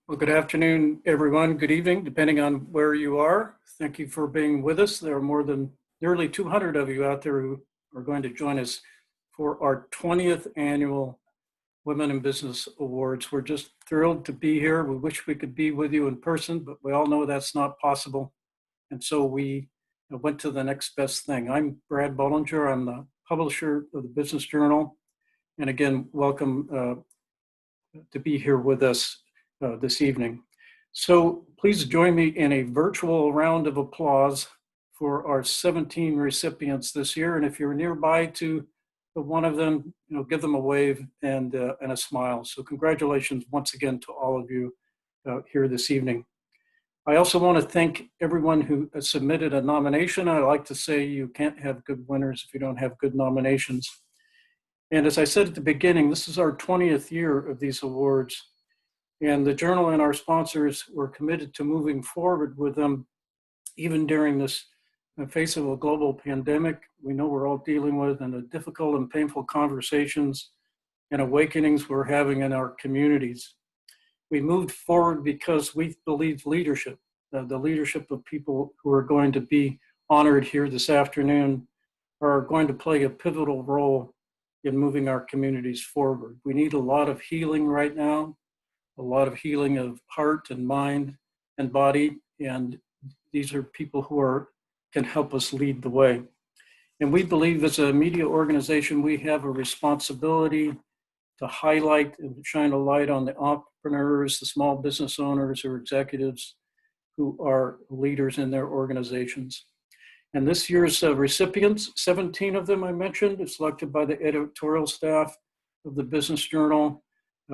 Well, good afternoon, everyone. Good evening, depending on where you are. Thank you for being with us. There are more than nearly 200 of you out there who are going to join us for our 20th annual Women in Business Awards. We're just thrilled to be here. We wish we could be with you in person, but we all know that's not possible. And so we went to the next best thing. I'm Brad Bollinger. I'm the publisher of the Business Journal. And again, welcome to be here with us this evening. So please join me in a virtual round of applause for our 17 recipients this year. And if you're nearby to one of them, give them a wave and a smile. So congratulations once again to all of you here this evening. I also want to thank everyone who submitted a nomination. I like to say you can't have good winners if you don't have good nominations. And as I said at the beginning, this is our 20th year of these awards. And the Journal and our sponsors were committed to moving forward with them, even during this face of a global pandemic we know we're all dealing with, and the difficult and painful conversations and awakenings we're having in our communities. We moved forward because we believe leadership, the leadership of people who are going to be honored here this afternoon, are going to play a pivotal role in moving our communities forward. We need a lot of healing right now, a lot of healing of heart and mind and body, and these are people who can help us lead the way. And we believe as a media organization, we have a responsibility to highlight and shine a light on the entrepreneurs, the small business owners or executives who are leaders in their organizations. And this year's recipients, 17 of them I mentioned, selected by the editorial staff of the Business Journal.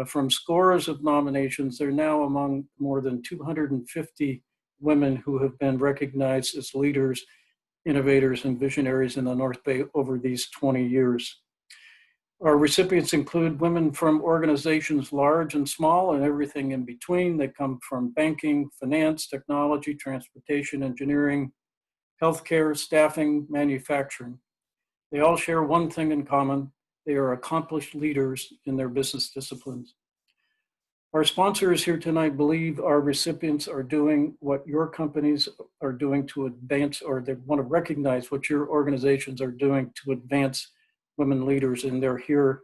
From scores of nominations, they're now among more than 250 women who have been recognized as leaders, innovators, and visionaries in the North Bay over these 20 years. Our recipients include women from organizations large and small and everything in between. They come from banking, finance, technology, transportation, engineering, healthcare, staffing, manufacturing. They all share one thing in common. They are accomplished leaders in their business disciplines. Our sponsors here tonight believe our recipients are doing what your companies are doing to advance, or they want to recognize what your organizations are doing to advance women leaders, and they're here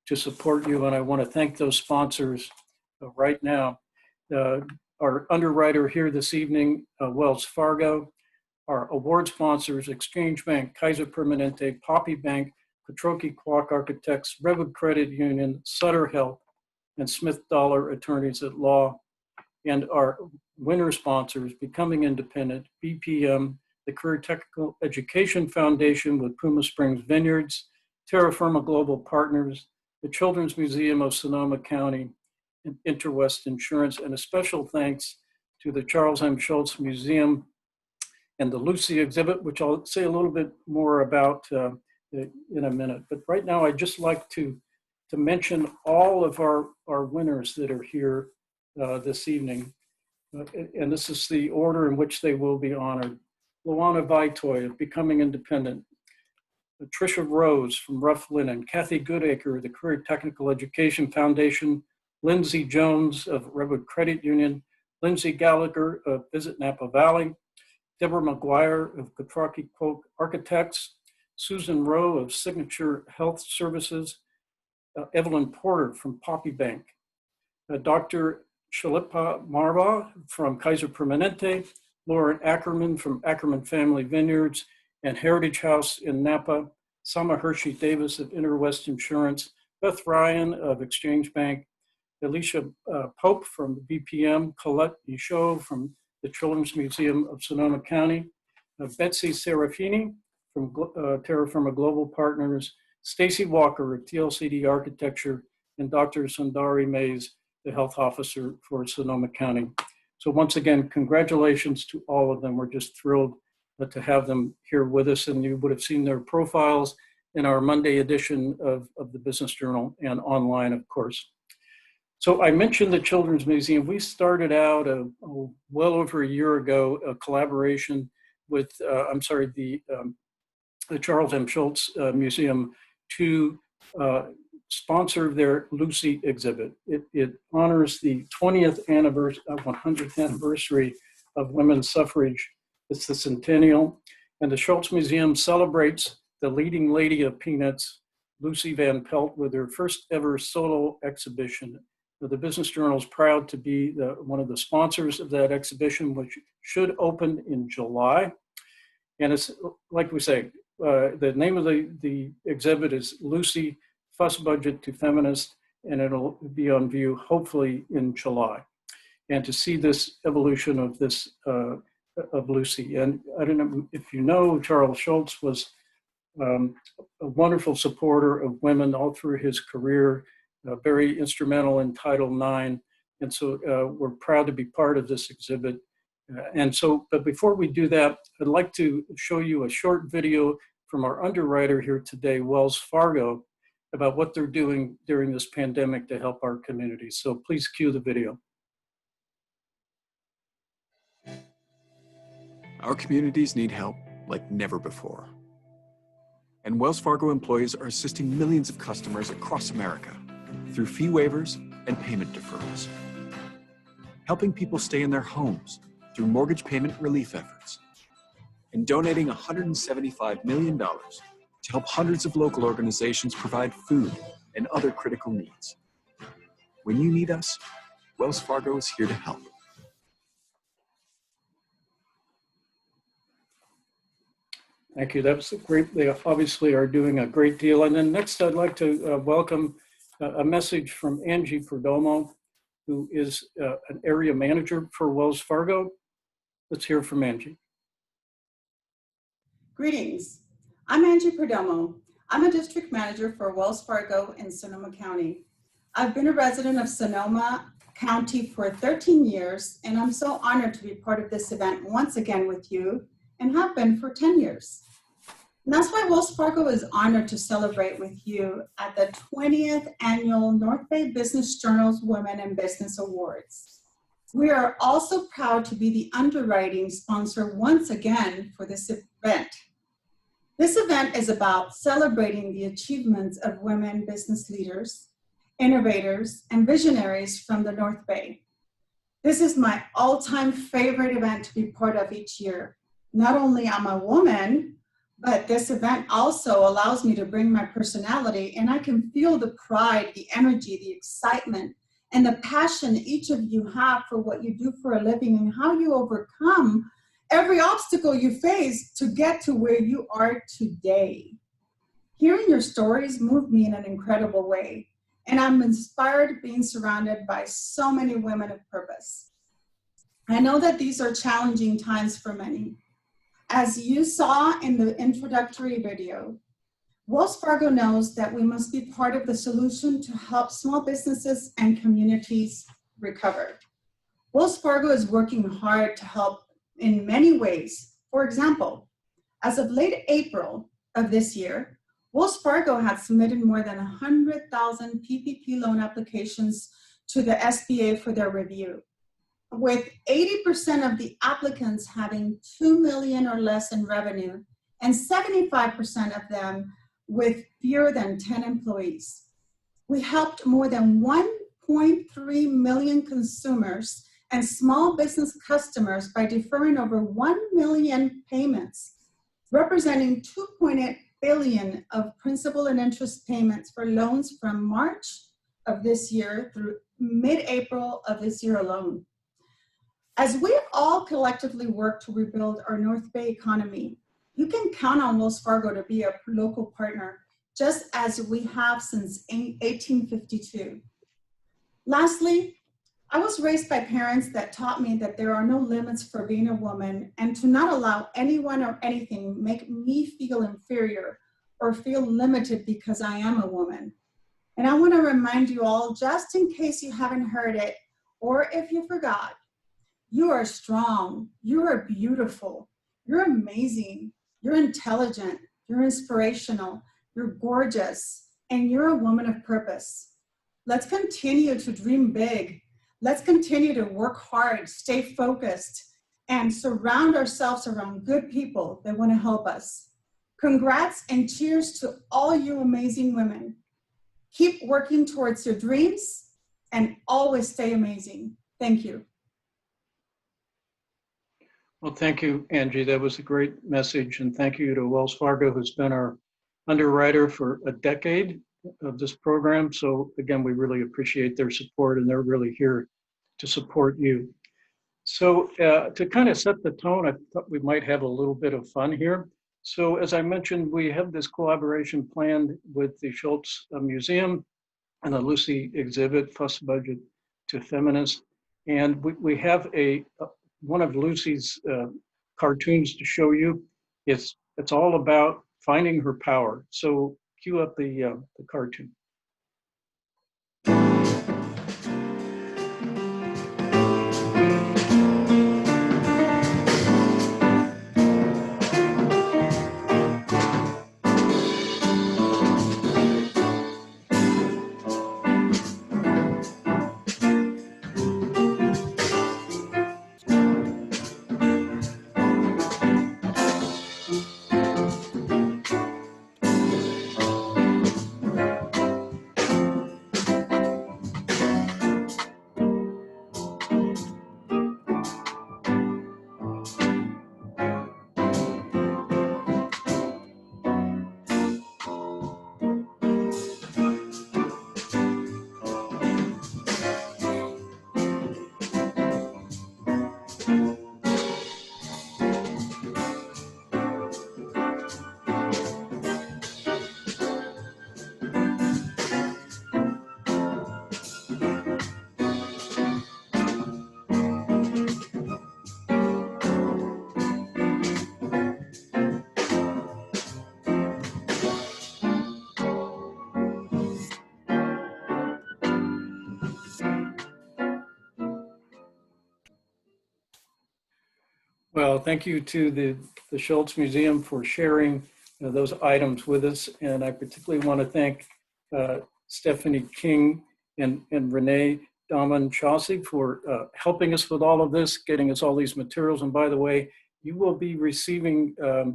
to support you. And I want to thank those sponsors right now. Our underwriter here this evening, Wells Fargo. Our award sponsors, Exchange Bank, Kaiser Permanente, Poppy Bank, Petroki Kwok Architects, Redwood Credit Union, Sutter Health, and Smith Dollar Attorneys at Law. And our winner sponsors, Becoming Independent, BPM, the Career Technical Education Foundation with Puma Springs Vineyards, Terra Firma Global Partners, the Children's Museum of Sonoma County, and InterWest Insurance. And a special thanks to the Charles M. Schulz Museum and the Lucy exhibit, which I'll say a little bit more about in a minute. But right now, I'd just like to mention all of our winners that are here this evening. And this is the order in which they will be honored. Luana Vitoy of Becoming Independent, Tricia Bruce from Rough Linen, Kathy Goodacre of the Career Technical Education Foundation, Lindsay Jones of Redwood Credit Union, Lindsay Gallagher of Visit Napa Valley, Deborah McGuire of Petroki Kwok Architects, Susan Rowe of Signature Health Services, Evelyn Porter from Poppy Bank, Dr. Shalipa Marva from Kaiser Permanente, Lauren Ackerman from Ackerman Family Vineyards and Heritage House in Napa, Somma Hershey Davis of InterWest Insurance, Beth Ryan of Exchange Bank, Alicia Pope from BPM, Colette Meshow from the Children's Museum of Sonoma County, Betsy Serafini from Terra Firma Global Partners, Stacey Walker of TLCD Architecture, and Dr. Sundari Maze, the health officer for Sonoma County. So once again, congratulations to all of them. We're just thrilled to have them here with us, and you would have seen their profiles in our Monday edition of the Business Journal and online, of course. So I mentioned the Children's Museum. We started out well over a year ago, a collaboration with, the Charles M. Schulz Museum to sponsor their Lucy exhibit. It honors the 100th anniversary of women's suffrage. It's the centennial, and the Schultz Museum celebrates the leading lady of Peanuts, Lucy Van Pelt, with her first ever solo exhibition. The Business Journal is proud to be one of the sponsors of that exhibition, which should open in July. And it's, like we say, the name of the exhibit is Lucy, Fuss Budget to Feminist, and it'll be on view hopefully in July. And to see this evolution of this, of Lucy. And I don't know if you know, Charles Schultz was a wonderful supporter of women all through his career, very instrumental in Title IX. And so we're proud to be part of this exhibit. But before we do that, I'd like to show you a short video from our underwriter here today, Wells Fargo, about what they're doing during this pandemic to help our community. So please cue the video. Our communities need help like never before. And Wells Fargo employees are assisting millions of customers across America through fee waivers and payment deferrals, helping people stay in their homes through mortgage payment relief efforts, and donating $175 million to help hundreds of local organizations provide food and other critical needs. When you need us, Wells Fargo is here to help. Thank you. That was great. They obviously are doing a great deal. And then next, I'd like to welcome a message from Angie Perdomo, who is an area manager for Wells Fargo. Let's hear from Angie. Greetings. I'm Angie Perdomo. I'm a district manager for Wells Fargo in Sonoma County. I've been a resident of Sonoma County for 13 years, and I'm so honored to be part of this event once again with you, and have been for 10 years. And that's why Wells Fargo is honored to celebrate with you at the 20th Annual North Bay Business Journal's Women in Business Awards. We are also proud to be the underwriting sponsor once again for this event. This event is about celebrating the achievements of women business leaders, innovators, and visionaries from the North Bay. This is my all-time favorite event to be part of each year. Not only am I a woman, but this event also allows me to bring my personality, and I can feel the pride, the energy, the excitement, and the passion each of you have for what you do for a living and how you overcome every obstacle you face to get to where you are today. Hearing your stories moved me in an incredible way, and I'm inspired being surrounded by so many women of purpose. I know that these are challenging times for many. As you saw in the introductory video, Wells Fargo knows that we must be part of the solution to help small businesses and communities recover. Wells Fargo is working hard to help in many ways. For example, as of late April of this year, Wells Fargo had submitted more than 100,000 PPP loan applications to the SBA for their review, with 80% of the applicants having $2 million or less in revenue, and 75% of them with fewer than 10 employees. We helped more than 1.3 million consumers and small business customers by deferring over 1 million payments, representing 2.8 billion of principal and interest payments for loans from March of this year through mid-April of this year alone. As we all collectively work to rebuild our North Bay economy, you can count on Wells Fargo to be a local partner, just as we have since 1852. Lastly, I was raised by parents that taught me that there are no limits for being a woman, and to not allow anyone or anything make me feel inferior or feel limited because I am a woman. And I want to remind you all, just in case you haven't heard it, or if you forgot, you are strong, you are beautiful, you're amazing, you're intelligent, you're inspirational, you're gorgeous, and you're a woman of purpose. Let's continue to dream big. Let's continue to work hard, stay focused, and surround ourselves around good people that want to help us. Congrats and cheers to all you amazing women. Keep working towards your dreams and always stay amazing. Thank you. Well, thank you, Angie. That was a great message. And thank you to Wells Fargo, who's been our underwriter for a decade of this program. So again, we really appreciate their support, and they're really here to support you. So to kind of set the tone, I thought we might have a little bit of fun here. So as I mentioned, we have this collaboration planned with the Schultz Museum and the Lucy exhibit, Fuss Budget to Feminist. And we have one of Lucy's cartoons to show you. It's all about finding her power. So cue up the cartoon. Well, thank you to the Schultz Museum for sharing those items with us. And I particularly want to thank Stephanie King and Renee Daman Chaucy for helping us with all of this, getting us all these materials. And by the way, you will be receiving a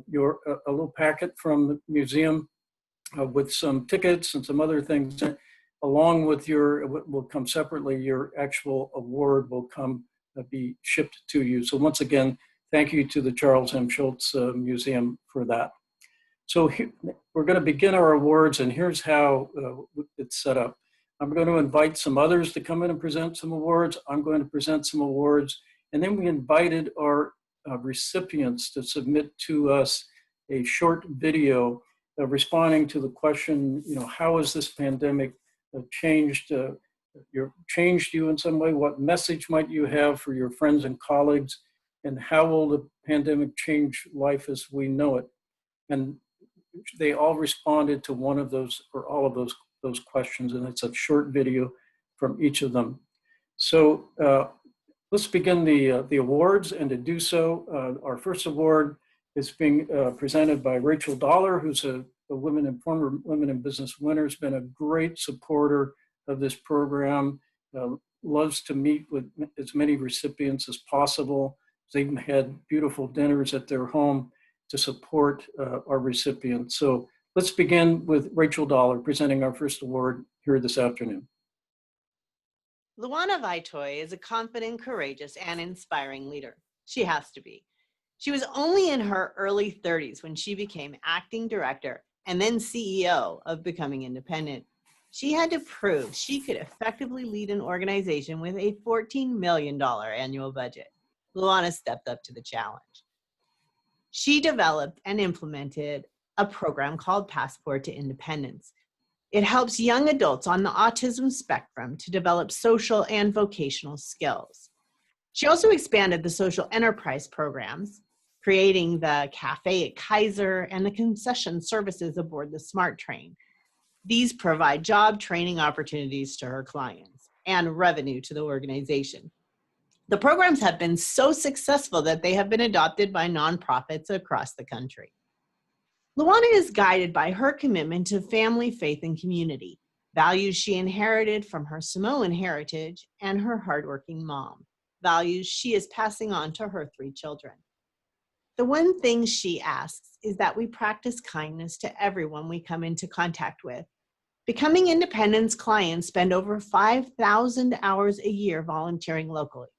little packet from the museum with some tickets and some other things, along with what will come separately. Your actual award will be shipped to you. So once again, thank you to the Charles M. Schultz Museum for that. So we're going to begin our awards, and here's how it's set up. I'm going to invite some others to come in and present some awards. I'm going to present some awards, and then we invited our recipients to submit to us a short video responding to the question, how has this pandemic changed you in some way? What message might you have for your friends and colleagues? And how will the pandemic change life as we know it? And they all responded to one of those or all of those questions, and it's a short video from each of them. So let's begin the awards, and to do so, our first award is being presented by Rachel Dollar, who's a former Women in Business winner, has been a great supporter of this program, loves to meet with as many recipients as possible. They even had beautiful dinners at their home to support our recipients. So let's begin with Rachel Dollar presenting our first award here this afternoon. Luana Vaitoy is a confident, courageous, and inspiring leader. She has to be. She was only in her early 30s when she became acting director and then CEO of Becoming Independent. She had to prove she could effectively lead an organization with a $14 million annual budget. Luana stepped up to the challenge. She developed and implemented a program called Passport to Independence. It helps young adults on the autism spectrum to develop social and vocational skills. She also expanded the social enterprise programs, creating the cafe at Kaiser and the concession services aboard the SMART train. These provide job training opportunities to her clients and revenue to the organization. The programs have been so successful that they have been adopted by nonprofits across the country. Luana is guided by her commitment to family, faith, and community, values she inherited from her Samoan heritage and her hardworking mom, values she is passing on to her 3 children. The one thing she asks is that we practice kindness to everyone we come into contact with. Becoming Independent's clients spend over 5,000 hours a year volunteering locally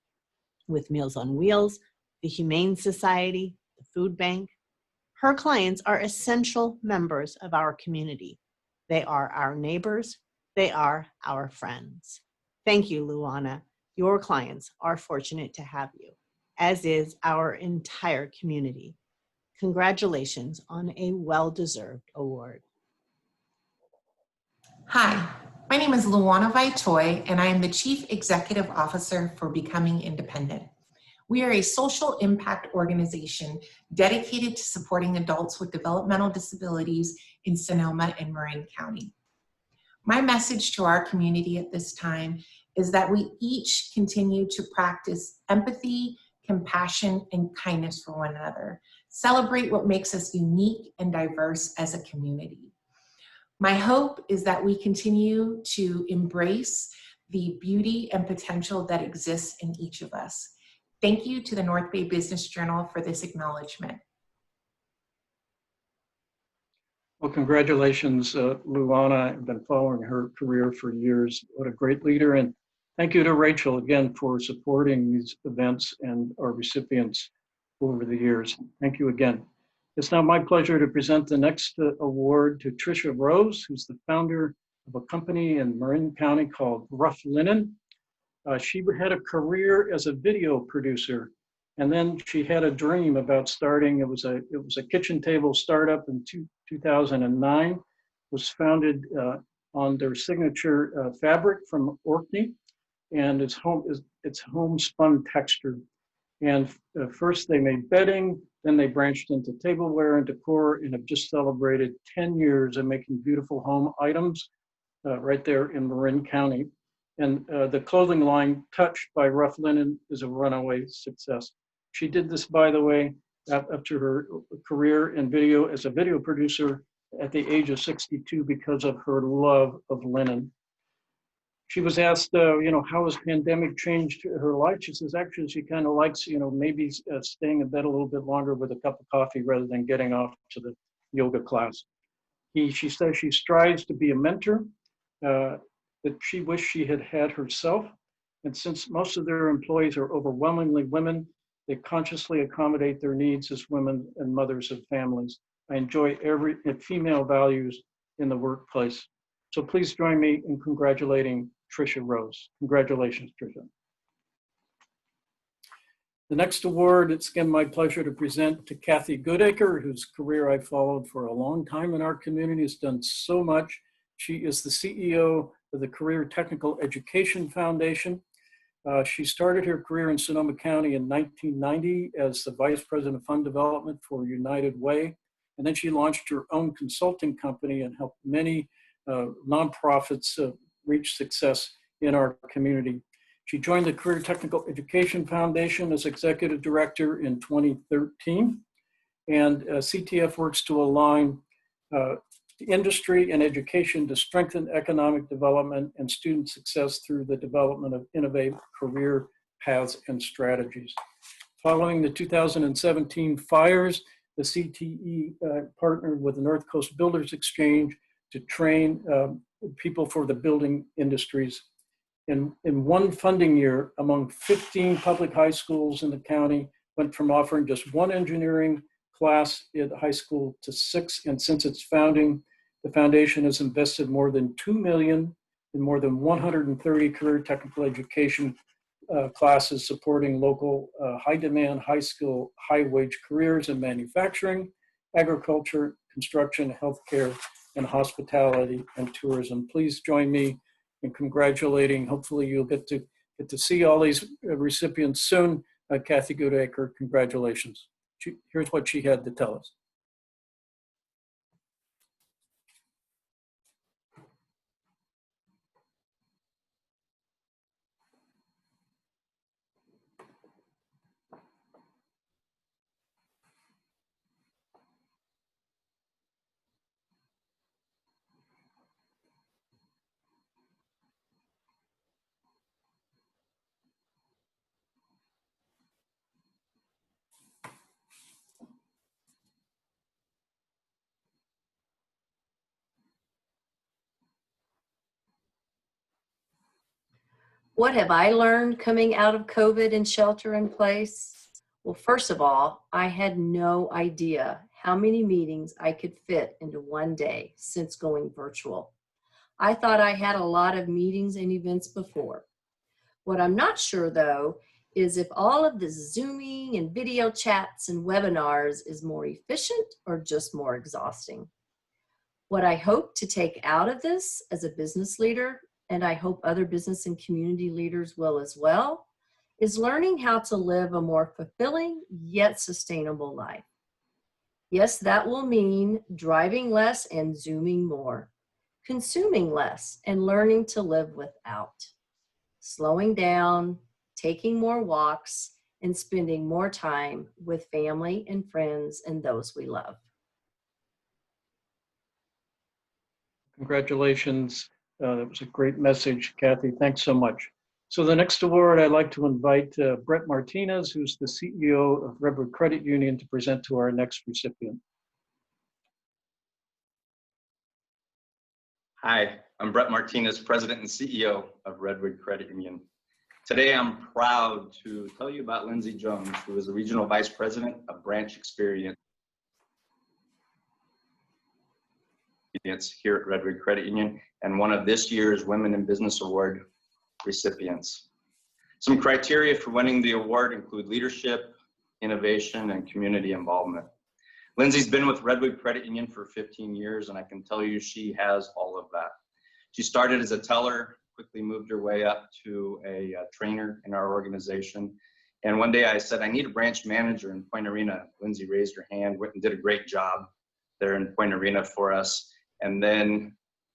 with Meals on Wheels, the Humane Society, the Food Bank. Her clients are essential members of our community. They are our neighbors. They are our friends. Thank you, Luana. Your clients are fortunate to have you, as is our entire community. Congratulations on a well-deserved award. Hi, my name is Luana Vaitoy, and I am the Chief Executive Officer for Becoming Independent. We are a social impact organization dedicated to supporting adults with developmental disabilities in Sonoma and Marin County. My message to our community at this time is that we each continue to practice empathy, compassion, and kindness for one another. Celebrate what makes us unique and diverse as a community. My hope is that we continue to embrace the beauty and potential that exists in each of us. Thank you to the North Bay Business Journal for this acknowledgement. Well, congratulations, Luana. I've been following her career for years. What a great leader. And thank you to Rachel again for supporting these events and our recipients over the years. Thank you again. It's now my pleasure to present the next award to Tricia Bruce, who's the founder of a company in Marin County called Rough Linen. She had a career as a video producer, and then she had a dream about starting. It was a kitchen table startup in 2009. Was founded on their signature fabric from Orkney, and it's homespun texture. And first they made bedding, then they branched into tableware and decor, and have just celebrated 10 years of making beautiful home items right there in Marin County. And the clothing line, Touched by Rough Linen, is a runaway success. She did this, by the way, after her career in video as a video producer at the age of 62 because of her love of linen. She was asked, how has pandemic changed her life? She says, actually, she kind of likes, maybe staying in bed a little bit longer with a cup of coffee rather than getting off to the yoga class. She says she strives to be a mentor that she wished she had had herself. And since most of their employees are overwhelmingly women, they consciously accommodate their needs as women and mothers of families. I enjoy every female values in the workplace. So please join me in congratulating Tricia Bruce. Congratulations, Tricia. The next award, it's again my pleasure to present to Kathy Goodacre, whose career I've followed for a long time in our community, has done so much. She is the CEO of the Career Technical Education Foundation. She started her career in Sonoma County in 1990 as the Vice President of Fund Development for United Way. And then she launched her own consulting company and helped many nonprofits reach success in our community. She joined the Career Technical Education Foundation as Executive Director in 2013. And CTF works to align industry and education to strengthen economic development and student success through the development of innovative career paths and strategies. Following the 2017 fires, the CTE partnered with the North Coast Builders Exchange to train people for the building industries. In one funding year, among 15 public high schools in the county, went from offering just one engineering class at high school to 6. And since its founding, the foundation has invested more than $2 million in more than 130 career technical education classes supporting local high-demand, high-skill, high-wage careers in manufacturing, agriculture, construction, healthcare, and hospitality and tourism. Please join me in congratulating. Hopefully you'll get to see all these recipients soon. Kathy Goodacre, congratulations. Here's what she had to tell us. What have I learned coming out of COVID and shelter in place? Well, first of all, I had no idea how many meetings I could fit into one day since going virtual. I thought I had a lot of meetings and events before. What I'm not sure though is if all of the Zooming and video chats and webinars is more efficient or just more exhausting. What I hope to take out of this as a business leader, and I hope other business and community leaders will as well, is learning how to live a more fulfilling yet sustainable life. Yes, that will mean driving less and Zooming more, consuming less and learning to live without, slowing down, taking more walks, and spending more time with family and friends and those we love. Congratulations. That was a great message, Kathy. Thanks so much. So the next award, I'd like to invite Brett Martinez, who's the CEO of Redwood Credit Union, to present to our next recipient. Hi, I'm Brett Martinez, President and CEO of Redwood Credit Union. Today, I'm proud to tell you about Lindsay Jones, who is the Regional Vice President of Branch Experience here at Redwood Credit Union and one of this year's Women in Business Award recipients. Some criteria for winning the award include leadership, innovation, and community involvement. Lindsay's been with Redwood Credit Union for 15 years, and I can tell you she has all of that. She started as a teller, quickly moved her way up to a trainer in our organization. And one day I said, I need a branch manager in Point Arena. Lindsay raised her hand, went and did a great job there in Point Arena for us. And then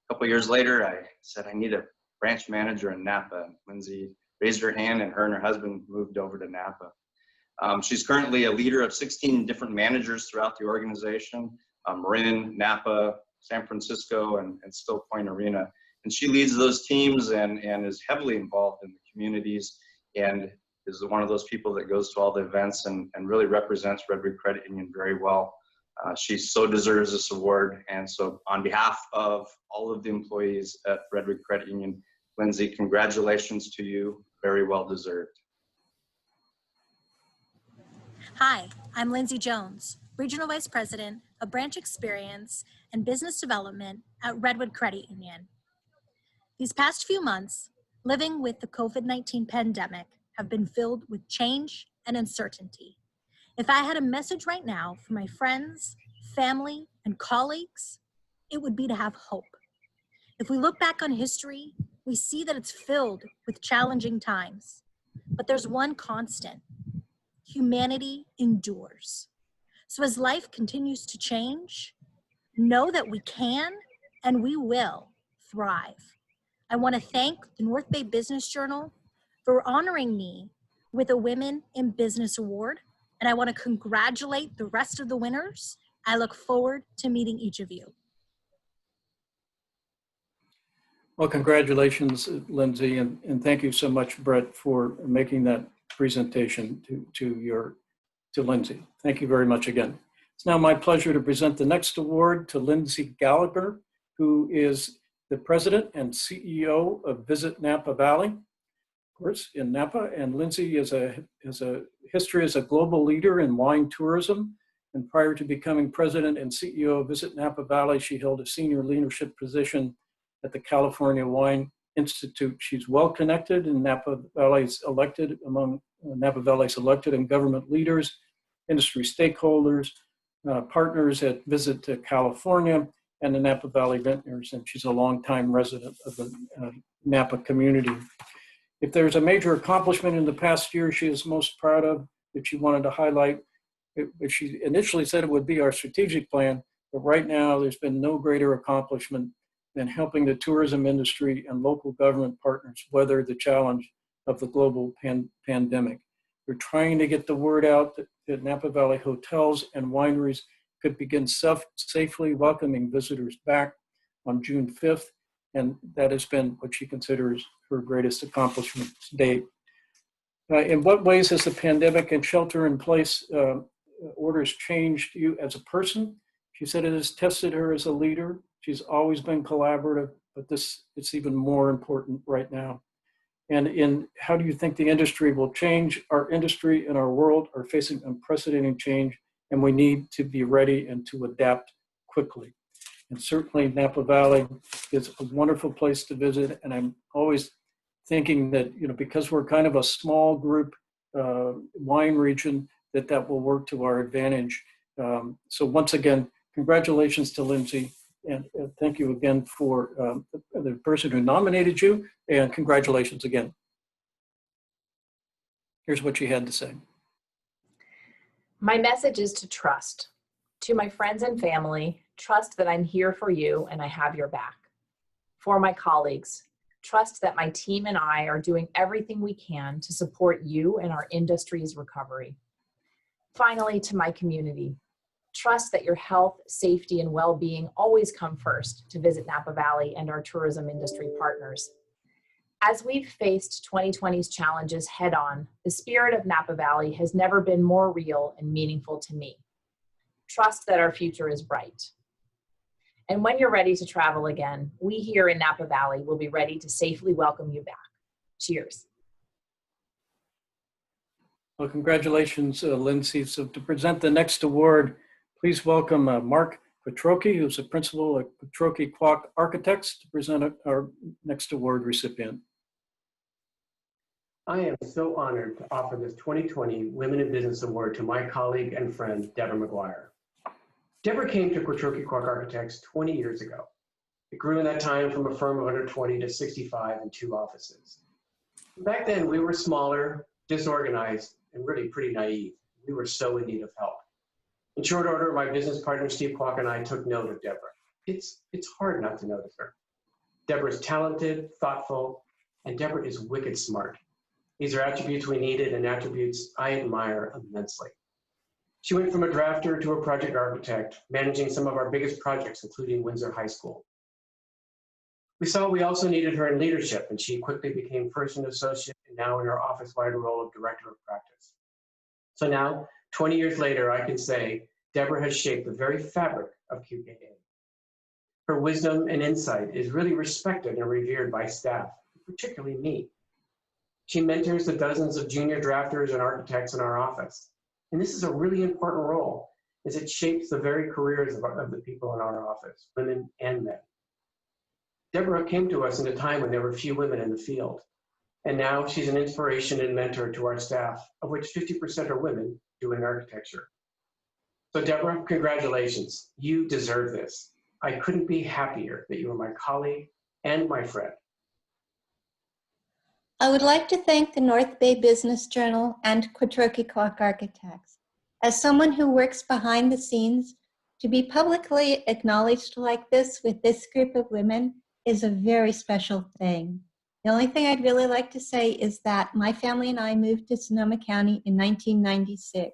a couple years later, I said, I need a branch manager in Napa. Lindsay raised her hand and her husband moved over to Napa. She's currently a leader of 16 different managers throughout the organization, Marin, Napa, San Francisco, and still Point Arena. And she leads those teams and is heavily involved in the communities and is one of those people that goes to all the events and really represents Redwood Credit Union very well. She so deserves this award. And so on behalf of all of the employees at Redwood Credit Union, Lindsay, congratulations to you. Very well deserved. Hi, I'm Lindsay Jones, Regional Vice President of Branch Experience and Business Development at Redwood Credit Union. These past few months, living with the COVID-19 pandemic have been filled with change and uncertainty. If I had a message right now for my friends, family, and colleagues, it would be to have hope. If we look back on history, we see that it's filled with challenging times, but there's one constant: humanity endures. So as life continues to change, know that we can and we will thrive. I want to thank the North Bay Business Journal for honoring me with a Women in Business Award, and I want to congratulate the rest of the winners. I look forward to meeting each of you. Well, congratulations, Lindsay, and thank you so much, Brett, for making that presentation to Lindsay. Thank you very much again. It's now my pleasure to present the next award to Lindsay Gallagher, who is the President and CEO of Visit Napa Valley, of course, in Napa. And Lindsay has a history as a global leader in wine tourism. And prior to becoming President and CEO of Visit Napa Valley, she held a senior leadership position at the California Wine Institute. She's well connected in Napa Valley's elected and government leaders, industry stakeholders, partners at Visit California, and the Napa Valley Vintners, and she's a longtime resident of the Napa community. If there's a major accomplishment in the past year she is most proud of that she wanted to highlight, she initially said it would be our strategic plan, but right now there's been no greater accomplishment than helping the tourism industry and local government partners weather the challenge of the global pandemic. We're trying to get the word out that Napa Valley hotels and wineries could begin safely welcoming visitors back on June 5th, and that has been what she considers her greatest accomplishment to date. In what ways has the pandemic and shelter-in-place orders changed you as a person? She said it has tested her as a leader. She's always been collaborative, but it's even more important right now. and in how do you think the industry will change? Our industry and our world are facing unprecedented change, and we need to be ready and to adapt quickly. And certainly Napa Valley is a wonderful place to visit. And I'm always thinking that, because we're kind of a small group wine region, that will work to our advantage. So once again, congratulations to Lindsay. And thank you again for the person who nominated you, and congratulations again. Here's what she had to say. My message is to trust. To my friends and family, trust that I'm here for you and I have your back. For my colleagues, trust that my team and I are doing everything we can to support you and our industry's recovery. Finally, to my community, trust that your health, safety, and well-being always come first to visit Napa Valley and our tourism industry partners. As we've faced 2020's challenges head-on, the spirit of Napa Valley has never been more real and meaningful to me. Trust that our future is bright. And when you're ready to travel again, we here in Napa Valley will be ready to safely welcome you back. Cheers. Well, congratulations, Lindsay. So to present the next award, please welcome Mark Quattrochi, who's a principal at Quattrochi Kwok Architects, to present our next award recipient. I am so honored to offer this 2020 Women in Business Award to my colleague and friend, Deborah McGuire. Deborah came to Quattrochi Kwok Architects 20 years ago. It grew in that time from a firm of under 20 to 65 and 2 offices. Back then, we were smaller, disorganized, and really pretty naive. We were so in need of help. In short order, my business partner, Steve Kwok, and I took note of Deborah. It's hard not to notice her. Deborah is talented, thoughtful, and Deborah is wicked smart. These are attributes we needed and attributes I admire immensely. She went from a drafter to a project architect, managing some of our biggest projects, including Windsor High School. We saw we also needed her in leadership, and she quickly became first an associate and now in her office-wide role of director of practice. So now, 20 years later, I can say Deborah has shaped the very fabric of QKA. Her wisdom and insight is really respected and revered by staff, particularly me. She mentors the dozens of junior drafters and architects in our office. And this is a really important role, as it shapes the very careers of the people in our office, women and men. Deborah came to us in a time when there were few women in the field. And now she's an inspiration and mentor to our staff, of which 50% are women doing architecture. So Deborah, congratulations. You deserve this. I couldn't be happier that you are my colleague and my friend. I would like to thank the North Bay Business Journal and Quattrochi Kwok Architects. As someone who works behind the scenes, to be publicly acknowledged like this with this group of women is a very special thing. The only thing I'd really like to say is that my family and I moved to Sonoma County in 1996.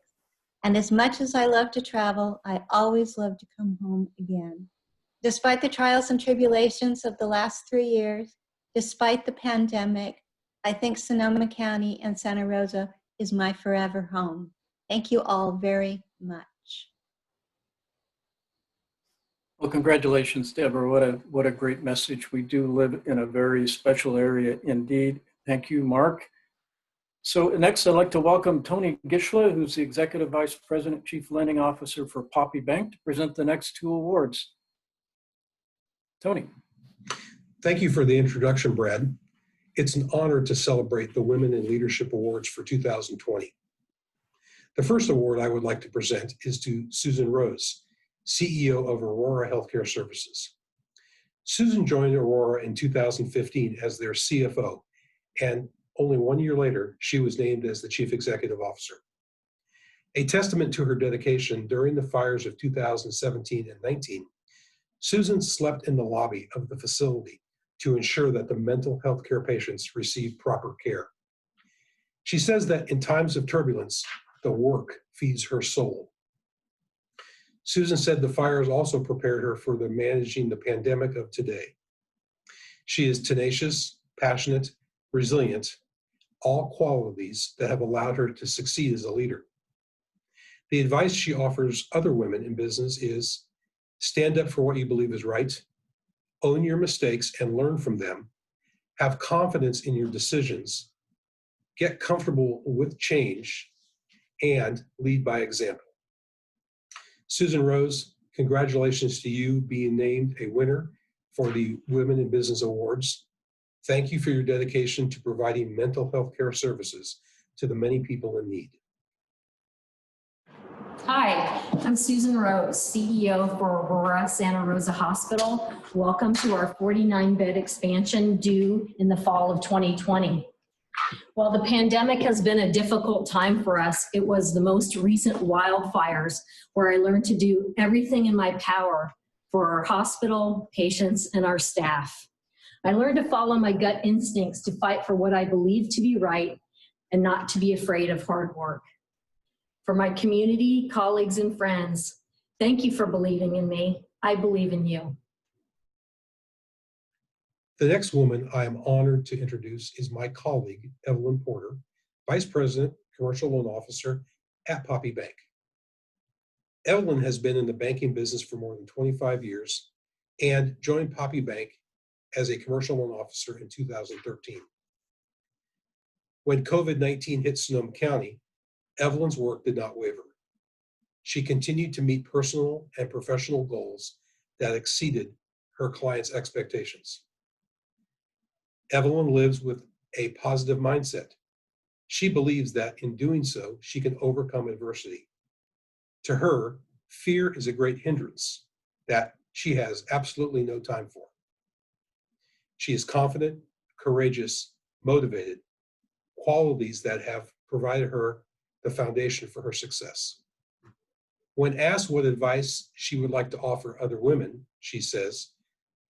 And as much as I love to travel, I always love to come home again. Despite the trials and tribulations of the last 3 years, despite the pandemic, I think Sonoma County and Santa Rosa is my forever home. Thank you all very much. Well, congratulations, Deborah. What a great message. We do live in a very special area indeed. Thank you, Mark. So next, I'd like to welcome Tony Gissler, who's the Executive Vice President, Chief Lending Officer for Poppy Bank, to present the next 2 awards. Tony. Thank you for the introduction, Brad. It's an honor to celebrate the Women in Leadership Awards for 2020. The first award I would like to present is to Susan Rose, CEO of Aurora Healthcare Services. Susan joined Aurora in 2015 as their CFO, and only 1 year later, she was named as the Chief Executive Officer. A testament to her dedication during the fires of 2017 and 19, Susan slept in the lobby of the facility to ensure that the mental health care patients receive proper care. She says that in times of turbulence, the work feeds her soul. Susan said the fires also prepared her for the managing the pandemic of today. She is tenacious, passionate, resilient, all qualities that have allowed her to succeed as a leader. The advice she offers other women in business is stand up for what you believe is right, own your mistakes and learn from them, Have confidence in your decisions, get comfortable with change, and lead by example. Susan Rose, congratulations to you being named a winner for the Women in Business Awards. Thank you for your dedication to providing mental health care services to the many people in need. Hi, I'm Susan Rose, CEO for Aurora Santa Rosa Hospital. Welcome to our 49-bed expansion due in the fall of 2020. While the pandemic has been a difficult time for us, it was the most recent wildfires where I learned to do everything in my power for our hospital, patients, and our staff. I learned to follow my gut instincts to fight for what I believe to be right and not to be afraid of hard work. For my community, colleagues, and friends, thank you for believing in me. I believe in you. The next woman I am honored to introduce is my colleague, Evelyn Porter, Vice President, Commercial Loan Officer at Poppy Bank. Evelyn has been in the banking business for more than 25 years and joined Poppy Bank as a commercial loan officer in 2013. When COVID-19 hit Sonoma County, Evelyn's work did not waver. She continued to meet personal and professional goals that exceeded her clients' expectations. Evelyn lives with a positive mindset. She believes that in doing so, she can overcome adversity. To her, fear is a great hindrance that she has absolutely no time for. She is confident, courageous, motivated, qualities that have provided her the foundation for her success. When asked what advice she would like to offer other women, she says,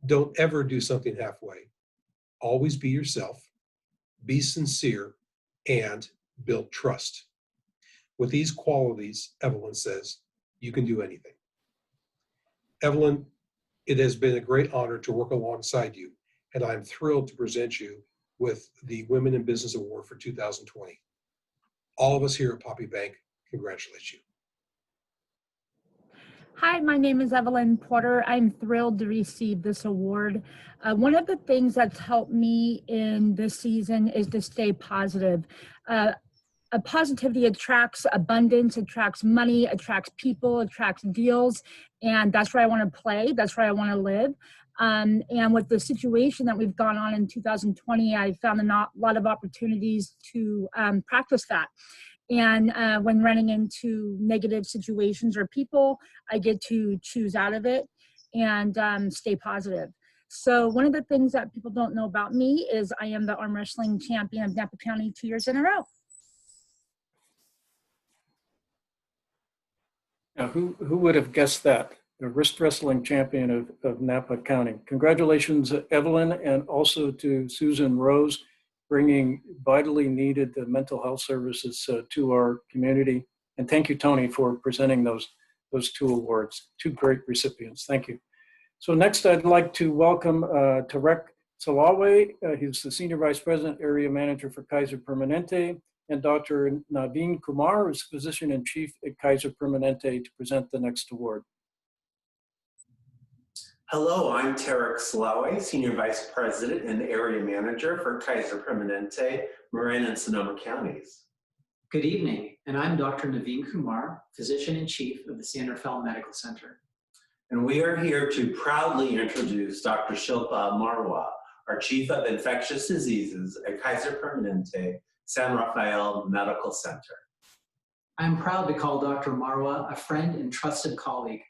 "Don't ever do something halfway. Always be yourself, be sincere, and build trust." With these qualities, Evelyn says, you can do anything. Evelyn, it has been a great honor to work alongside you, and I'm thrilled to present you with the Women in Business Award for 2020. All of us here at Poppy Bank congratulate you. Hi, my name is Evelyn Porter. I'm thrilled to receive this award. One of the things that's helped me in this season is to stay positive. A positivity attracts abundance, attracts money, attracts people, attracts deals, and that's where I want to play. That's where I want to live. And with the situation that we've gone on in 2020, I found a lot of opportunities to practice that. And when running into negative situations or people, I get to choose out of it and stay positive. So one of the things that people don't know about me is I am the arm wrestling champion of Napa County 2 years in a row. Now, who would have guessed that? The wrist wrestling champion of Napa County. Congratulations, Evelyn, and also to Susan Rose, bringing vitally needed mental health services to our community. And thank you, Tony, for presenting those two awards. Two great recipients. Thank you. So next, I'd like to welcome Tarek Salawe. He's the Senior Vice President, Area Manager for Kaiser Permanente, and Dr. Naveen Kumar, who's Physician-in-Chief at Kaiser Permanente, to present the next award. Hello, I'm Tarek Salawe, Senior Vice President and Area Manager for Kaiser Permanente, Marin and Sonoma counties. Good evening, and I'm Dr. Naveen Kumar, Physician-in-Chief of the San Rafael Medical Center. And we are here to proudly introduce Dr. Shilpa Marwa, our Chief of Infectious Diseases at Kaiser Permanente, San Rafael Medical Center. I'm proud to call Dr. Marwa a friend and trusted colleague.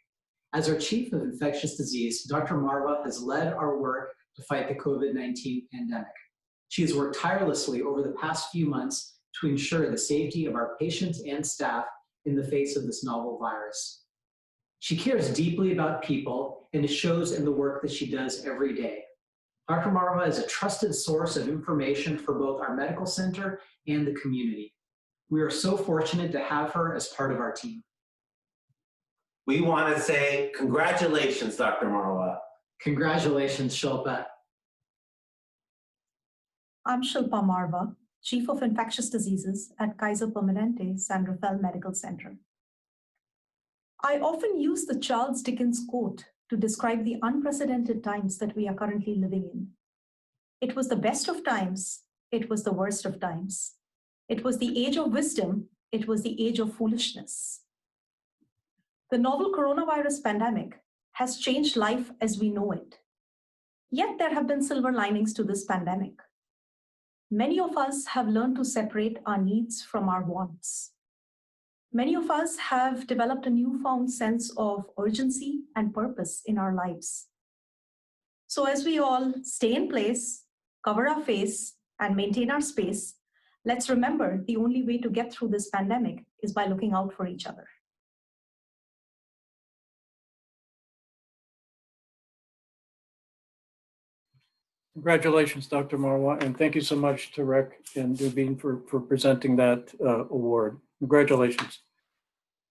As our Chief of Infectious Disease, Dr. Marwa has led our work to fight the COVID-19 pandemic. She has worked tirelessly over the past few months to ensure the safety of our patients and staff in the face of this novel virus. She cares deeply about people, and it shows in the work that she does every day. Dr. Marwa is a trusted source of information for both our medical center and the community. We are so fortunate to have her as part of our team. We want to say congratulations, Dr. Marwa. Congratulations, Shilpa. I'm Shilpa Marwa, Chief of Infectious Diseases at Kaiser Permanente San Rafael Medical Center. I often use the Charles Dickens quote to describe the unprecedented times that we are currently living in. It was the best of times. It was the worst of times. It was the age of wisdom. It was the age of foolishness. The novel coronavirus pandemic has changed life as we know it. Yet there have been silver linings to this pandemic. Many of us have learned to separate our needs from our wants. Many of us have developed a newfound sense of urgency and purpose in our lives. So as we all stay in place, cover our face, and maintain our space, let's remember the only way to get through this pandemic is by looking out for each other. Congratulations, Dr. Marwa, and thank you so much to Rec and Dubin for presenting that award. Congratulations.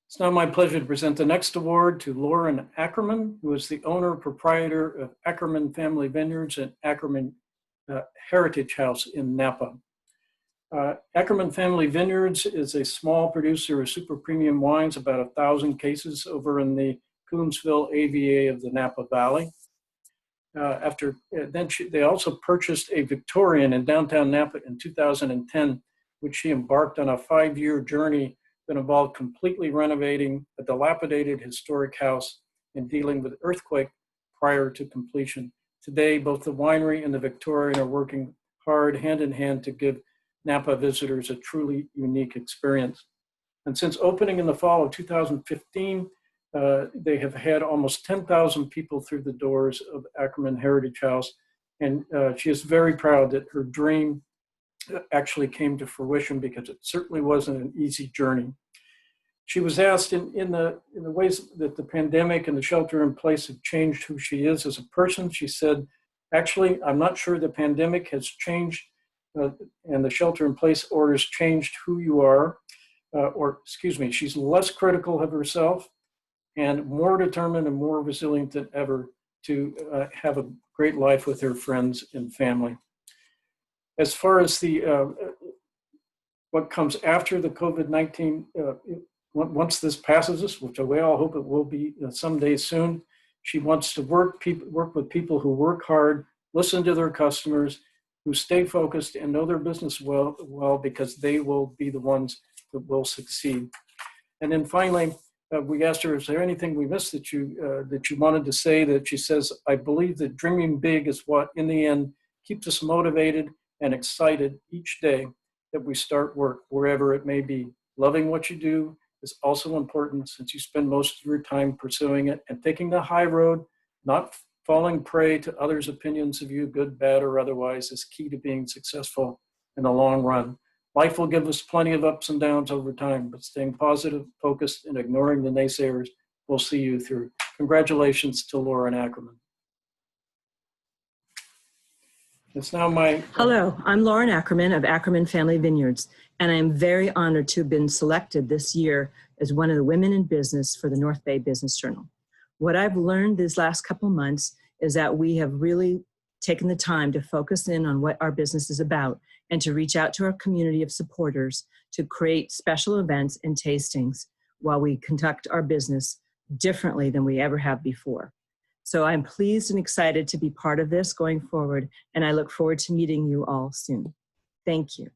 It's now my pleasure to present the next award to Lauren Ackerman, who is the owner and proprietor of Ackerman Family Vineyards and Ackerman Heritage House in Napa. Ackerman Family Vineyards is a small producer of super premium wines, about 1,000 cases over in the Coonsville AVA of the Napa Valley. They also purchased a Victorian in downtown Napa in 2010, which she embarked on a 5-year journey that involved completely renovating a dilapidated historic house and dealing with earthquake prior to completion. Today, both the winery and the Victorian are working hard hand in hand to give Napa visitors a truly unique experience. And since opening in the fall of 2015, they have had almost 10,000 people through the doors of Ackerman Heritage House. And she is very proud that her dream actually came to fruition, because it certainly wasn't an easy journey. She was asked in the ways that the pandemic and the shelter in place have changed who she is as a person. She said, actually, I'm not sure the pandemic has changed and the shelter in place orders changed who you are, she's less critical of herself and more determined and more resilient than ever to have a great life with her friends and family. As far as what comes after the COVID-19, once this passes us, which we all hope it will be someday soon, she wants to work with people who work hard, listen to their customers, who stay focused and know their business well, because they will be the ones that will succeed. And then finally, we asked her, is there anything we missed that you wanted to say? That she says, I believe that dreaming big is what, in the end, keeps us motivated and excited each day that we start work, wherever it may be. Loving what you do is also important, since you spend most of your time pursuing it, and taking the high road, not falling prey to others' opinions of you, good, bad, or otherwise, is key to being successful in the long run. Life will give us plenty of ups and downs over time, but staying positive, focused, and ignoring the naysayers will see you through. Congratulations to Lauren Ackerman. It's now Hello, I'm Lauren Ackerman of Ackerman Family Vineyards, and I am very honored to have been selected this year as one of the women in business for the North Bay Business Journal. What I've learned these last couple months is that we have really taken the time to focus in on what our business is about and to reach out to our community of supporters to create special events and tastings while we conduct our business differently than we ever have before. So I'm pleased and excited to be part of this going forward, and I look forward to meeting you all soon. Thank you.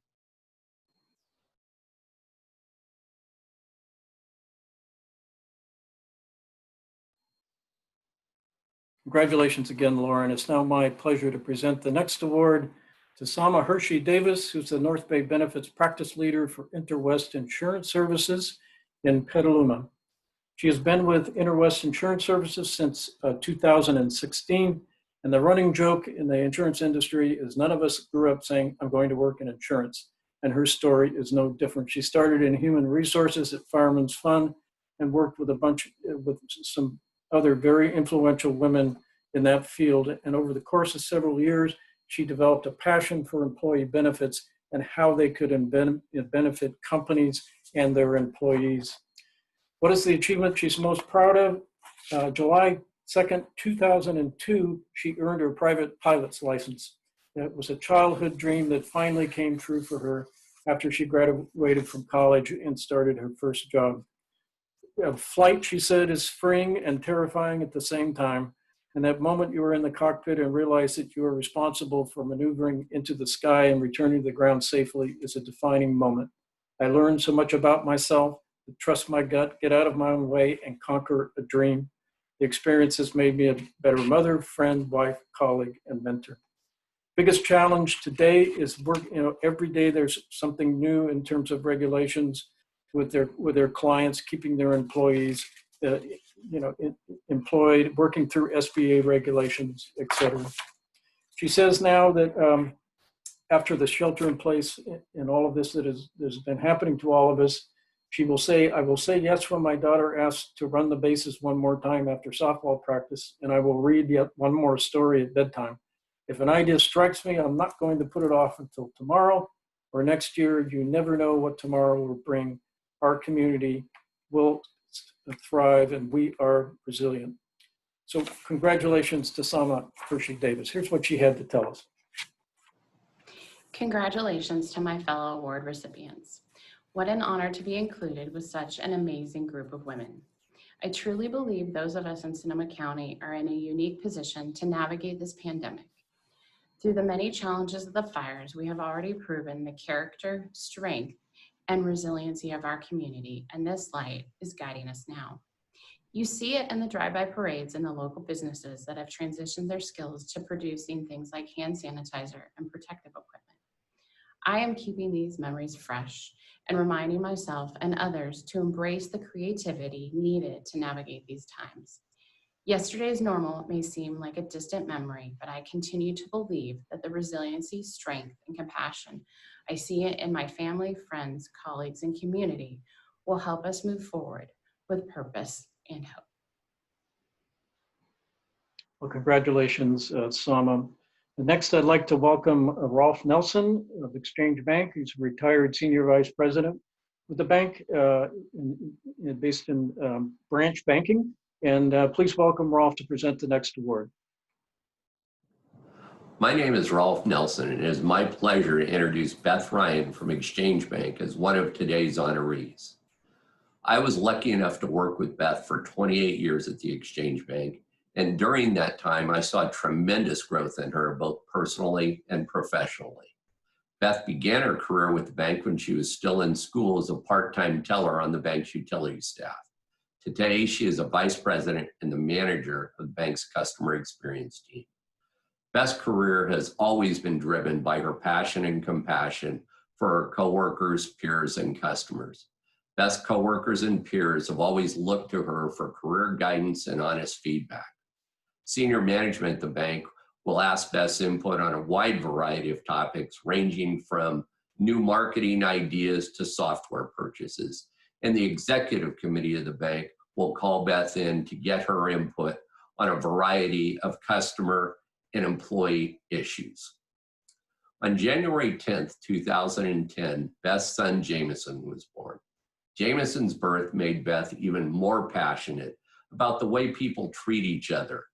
Congratulations again, Lauren. It's now my pleasure to present the next award to Somma Hershey Davis, who's the North Bay Benefits Practice Leader for InterWest Insurance Services in Petaluma. She has been with InterWest Insurance Services since 2016, and the running joke in the insurance industry is none of us grew up saying, I'm going to work in insurance, and her story is no different. She started in human resources at Fireman's Fund and worked with with some other very influential women in that field, and over the course of several years, she developed a passion for employee benefits and how they could benefit companies and their employees. What is the achievement she's most proud of? July 2nd, 2002, she earned her private pilot's license. It was a childhood dream that finally came true for her after she graduated from college and started her first job. Flight, she said, is freeing and terrifying at the same time. and that moment you were in the cockpit and realized that you were responsible for maneuvering into the sky and returning to the ground safely is a defining moment. I learned so much about myself, to trust my gut, get out of my own way, and conquer a dream. The experience has made me a better mother, friend, wife, colleague, and mentor. Biggest challenge today is work, every day there's something new in terms of regulations with their clients, keeping their employees, employed, working through SBA regulations, et cetera. She says now that after the shelter in place and all of this that has been happening to all of us, she will say, I will say yes when my daughter asks to run the bases one more time after softball practice, and I will read yet one more story at bedtime. If an idea strikes me, I'm not going to put it off until tomorrow or next year. You never know what tomorrow will bring. Our community will thrive, and we are resilient. So congratulations to Somma Hershey Davis. Here's what she had to tell us. Congratulations to my fellow award recipients. What an honor to be included with such an amazing group of women. I truly believe those of us in Sonoma County are in a unique position to navigate this pandemic. Through the many challenges of the fires, we have already proven the character, strength, and resiliency of our community, and this light is guiding us now. You see it in the drive-by parades in the local businesses that have transitioned their skills to producing things like hand sanitizer and protective equipment. I am keeping these memories fresh and reminding myself and others to embrace the creativity needed to navigate these times. Yesterday's normal may seem like a distant memory, but I continue to believe that the resiliency, strength, and compassion I see it in my family, friends, colleagues, and community will help us move forward with purpose and hope. Well, congratulations, Somma. Next, I'd like to welcome Rolf Nelson of Exchange Bank, who's a retired senior vice president with the bank based in branch banking. And please welcome Rolf to present the next award. My name is Rolf Nelson, and it is my pleasure to introduce Beth Ryan from Exchange Bank as one of today's honorees. I was lucky enough to work with Beth for 28 years at the Exchange Bank, and during that time, I saw tremendous growth in her, both personally and professionally. Beth began her career with the bank when she was still in school as a part-time teller on the bank's utility staff. Today, she is a vice president and the manager of the bank's customer experience team. Beth's career has always been driven by her passion and compassion for her coworkers, peers, and customers. Beth's coworkers and peers have always looked to her for career guidance and honest feedback. Senior management at the bank will ask Beth's input on a wide variety of topics, ranging from new marketing ideas to software purchases. And the executive committee of the bank will call Beth in to get her input on a variety of customer and employee issues. On January 10th, 2010, Beth's son Jameson was born. Jameson's birth made Beth even more passionate about the way people treat each other,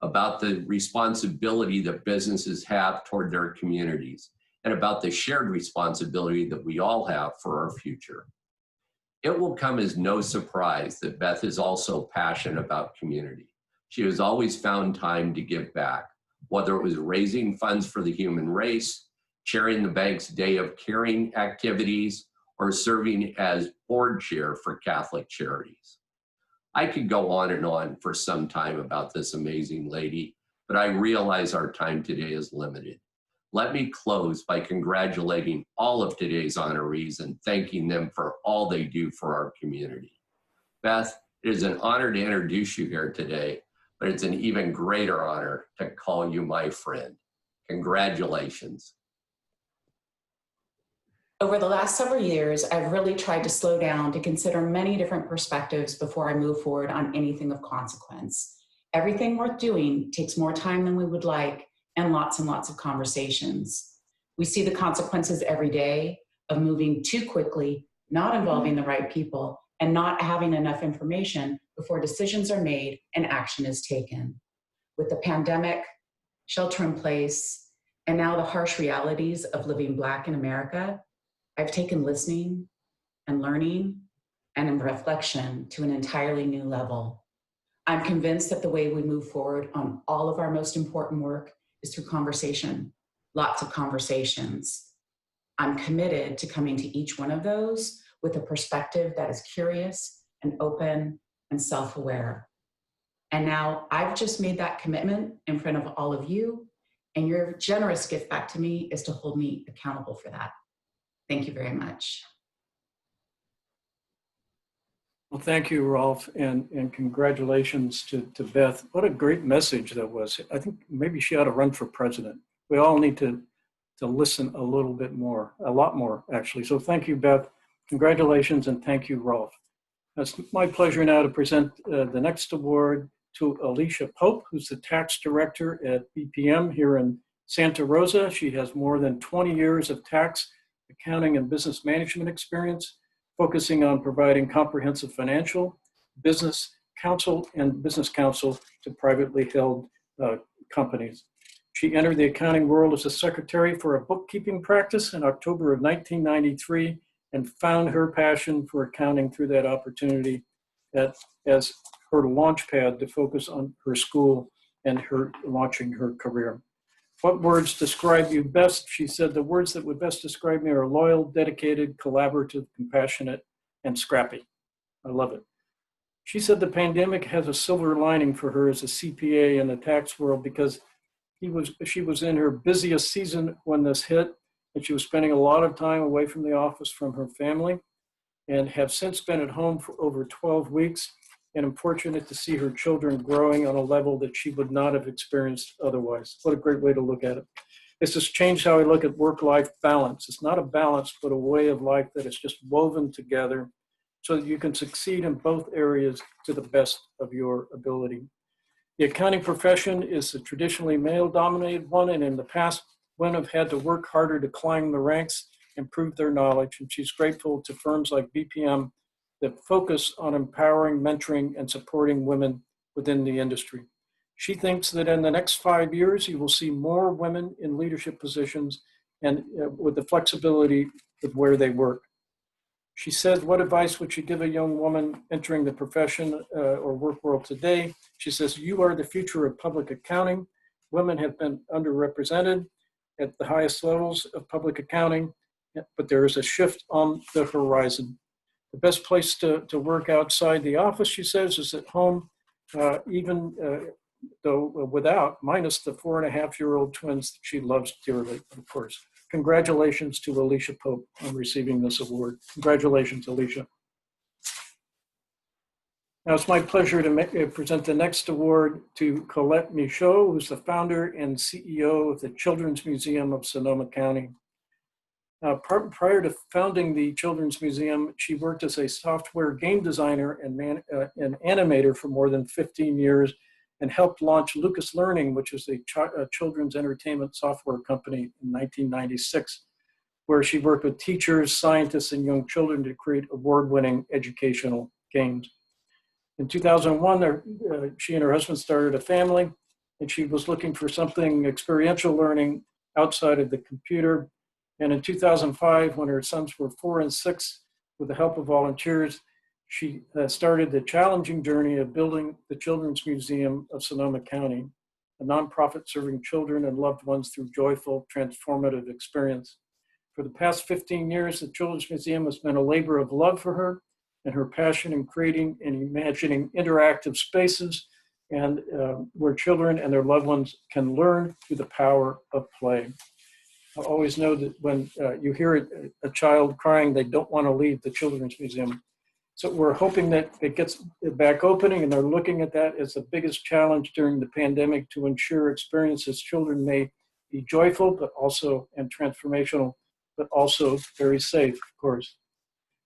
about the responsibility that businesses have toward their communities, and about the shared responsibility that we all have for our future. It will come as no surprise that Beth is also passionate about community. She has always found time to give back, whether it was raising funds for the human race, chairing the bank's Day of Caring activities, or serving as board chair for Catholic Charities. I could go on and on for some time about this amazing lady, but I realize our time today is limited. Let me close by congratulating all of today's honorees and thanking them for all they do for our community. Beth, it is an honor to introduce you here today, but it's an even greater honor to call you my friend. Congratulations. Over the last several years, I've really tried to slow down to consider many different perspectives before I move forward on anything of consequence. Everything worth doing takes more time than we would like and lots of conversations. We see the consequences every day of moving too quickly, not involving the right people, and not having enough information before decisions are made and action is taken. With the pandemic, shelter in place, and now the harsh realities of living Black in America, I've taken listening and learning and reflection to an entirely new level. I'm convinced that the way we move forward on all of our most important work is through conversation, lots of conversations. I'm committed to coming to each one of those with a perspective that is curious and open and self-aware. And now I've just made that commitment in front of all of you, and your generous gift back to me is to hold me accountable for that. Thank you very much. Well, thank you, Rolf, and congratulations to Beth. What a great message that was. I think maybe she ought to run for president. We all need to listen a little bit more, a lot more, actually. So thank you, Beth. Congratulations, and thank you, Rolf. It's my pleasure now to present the next award to Alicia Pope, who's the tax director at BPM here in Santa Rosa. She has more than 20 years of tax, accounting, and business management experience, focusing on providing comprehensive financial, business counsel, and business counsel to privately held companies. She entered the accounting world as a secretary for a bookkeeping practice in October of 1993 and found her passion for accounting through that opportunity as her launch pad to focus on her school and her launching her career. What words describe you best? She said, the words that would best describe me are loyal, dedicated, collaborative, compassionate, and scrappy. I love it. She said the pandemic has a silver lining for her as a CPA in the tax world because she was in her busiest season when this hit, and she was spending a lot of time away from the office from her family, and have since been at home for over 12 weeks. And I'm fortunate to see her children growing on a level that she would not have experienced otherwise. What a great way to look at it. This has changed how I look at work-life balance. It's not a balance, but a way of life that is just woven together so that you can succeed in both areas to the best of your ability. The accounting profession is a traditionally male-dominated one, and in the past, women have had to work harder to climb the ranks, improve their knowledge, and she's grateful to firms like BPM that focus on empowering, mentoring, and supporting women within the industry. She thinks that in the next 5 years, you will see more women in leadership positions and with the flexibility of where they work. She said, what advice would you give a young woman entering the profession or work world today? She says, you are the future of public accounting. Women have been underrepresented at the highest levels of public accounting, but there is a shift on the horizon. The best place to work outside the office, she says, is at home, even though minus the 4.5-year-old twins that she loves dearly, of course. Congratulations to Alicia Pope on receiving this award. Congratulations, Alicia. Now it's my pleasure to present the next award to Colette Meshow, who's the founder and CEO of the Children's Museum of Sonoma County. Prior to founding the Children's Museum, she worked as a software game designer and animator for more than 15 years and helped launch Lucas Learning, which is a children's entertainment software company in 1996, where she worked with teachers, scientists, and young children to create award-winning educational games. In 2001, she and her husband started a family, and she was looking for something experiential learning outside of the computer. And in 2005, when her sons were 4 and 6, with the help of volunteers, she started the challenging journey of building the Children's Museum of Sonoma County, a nonprofit serving children and loved ones through joyful, transformative experience. For the past 15 years, the Children's Museum has been a labor of love for her, and her passion in creating and imagining interactive spaces and where children and their loved ones can learn through the power of play. I always know that when you hear a child crying, they don't want to leave the Children's Museum. So we're hoping that it gets back opening, and they're looking at that as the biggest challenge during the pandemic to ensure experiences children may be joyful, but also and transformational, but also very safe, of course.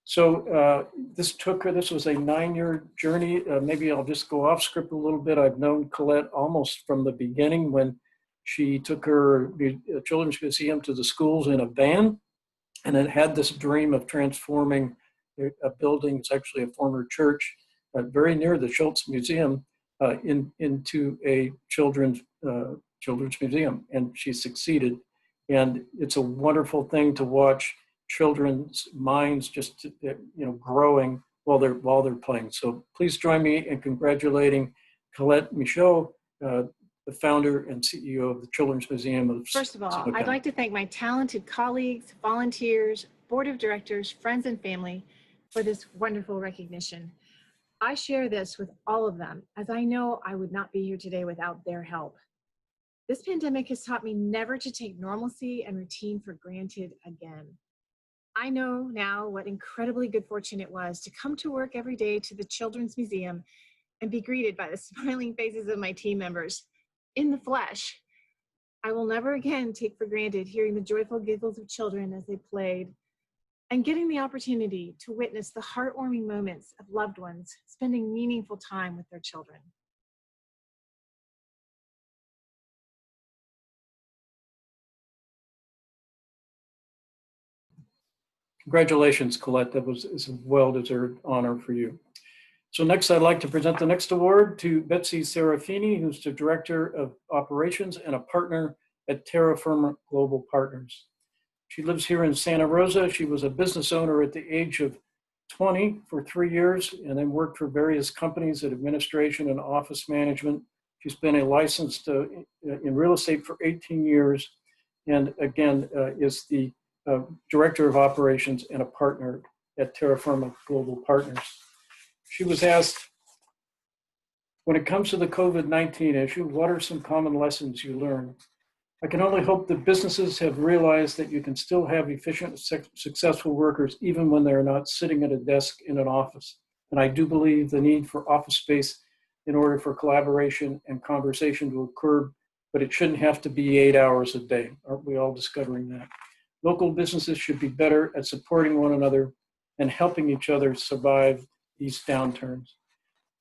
So this was a 9-year journey. Maybe I'll just go off script a little bit. I've known Colette almost from the beginning when she took her Children's Museum to the schools in a van, and it had this dream of transforming a building. It's actually a former church very near the Schultz Museum into a children's museum, and she succeeded. And it's a wonderful thing to watch children's minds just growing while they're playing. So please join me in congratulating Colette Meshow, the founder and CEO of the Children's Museum of First of all, Sonoma I'd County. like to thank my talented colleagues, volunteers, board of directors, friends, and family for this wonderful recognition. I share this with all of them, as I know I would not be here today without their help. This pandemic has taught me never to take normalcy and routine for granted again. I know now what incredibly good fortune it was to come to work every day to the Children's Museum and be greeted by the smiling faces of my team members in the flesh. I will never again take for granted hearing the joyful giggles of children as they played and getting the opportunity to witness the heartwarming moments of loved ones spending meaningful time with their children. Congratulations, Colette. That is a well-deserved honor for you. So next, I'd like to present the next award to Betsy Serafini, who's the Director of Operations and a partner at Terra Firma Global Partners. She lives here in Santa Rosa. She was a business owner at the age of 20 for 3 years and then worked for various companies at administration and office management. She's been a licensed in real estate for 18 years and again is the Director of Operations and a partner at Terra Firma Global Partners. She was asked, when it comes to the COVID-19 issue, what are some common lessons you learned? I can only hope that businesses have realized that you can still have efficient, successful workers even when they're not sitting at a desk in an office. And I do believe the need for office space in order for collaboration and conversation to occur, but it shouldn't have to be 8 hours a day. Aren't we all discovering that? Local businesses should be better at supporting one another and helping each other survive these downturns.